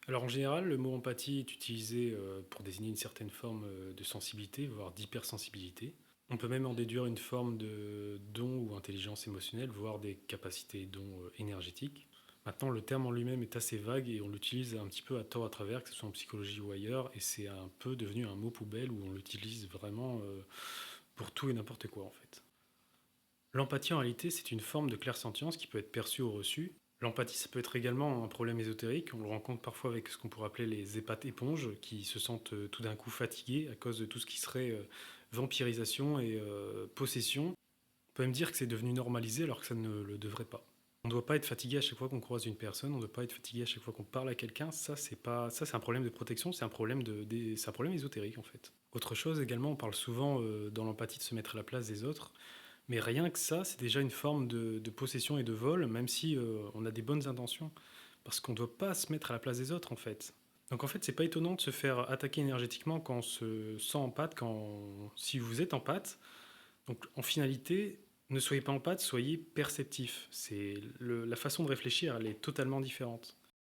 Alors en général, le mot empathie est utilisé pour désigner une certaine forme de sensibilité, voire d'hypersensibilité. On peut même en déduire une forme de don ou intelligence émotionnelle, voire des capacités dons énergétiques. Maintenant, le terme en lui-même est assez vague et on l'utilise un petit peu à tort à travers, que ce soit en psychologie ou ailleurs, et c'est un peu devenu un mot poubelle où on l'utilise vraiment pour tout et n'importe quoi en fait. L'empathie, en réalité, c'est une forme de clairsentience qui peut être perçue ou reçue. L'empathie, ça peut être également un problème ésotérique. On le rencontre parfois avec ce qu'on pourrait appeler les hépates éponges, qui se sentent tout d'un coup fatigués à cause de tout ce qui serait vampirisation et possession. On peut même dire que c'est devenu normalisé alors que ça ne le devrait pas. On ne doit pas être fatigué à chaque fois qu'on croise une personne, on ne doit pas être fatigué à chaque fois qu'on parle à quelqu'un. Ça, c'est un problème de protection, c'est un problème ésotérique en fait. Autre chose également, on parle souvent dans l'empathie de se mettre à la place des autres. Mais rien que ça, c'est déjà une forme de possession et de vol, même si on a des bonnes intentions. Parce qu'on ne doit pas se mettre à la place des autres, en fait. Donc en fait, c'est pas étonnant de se faire attaquer énergétiquement quand on se sent en pâte, si vous êtes en pâte. Donc en finalité, ne soyez pas en pâte, soyez perceptif. La façon de réfléchir, elle est totalement différente.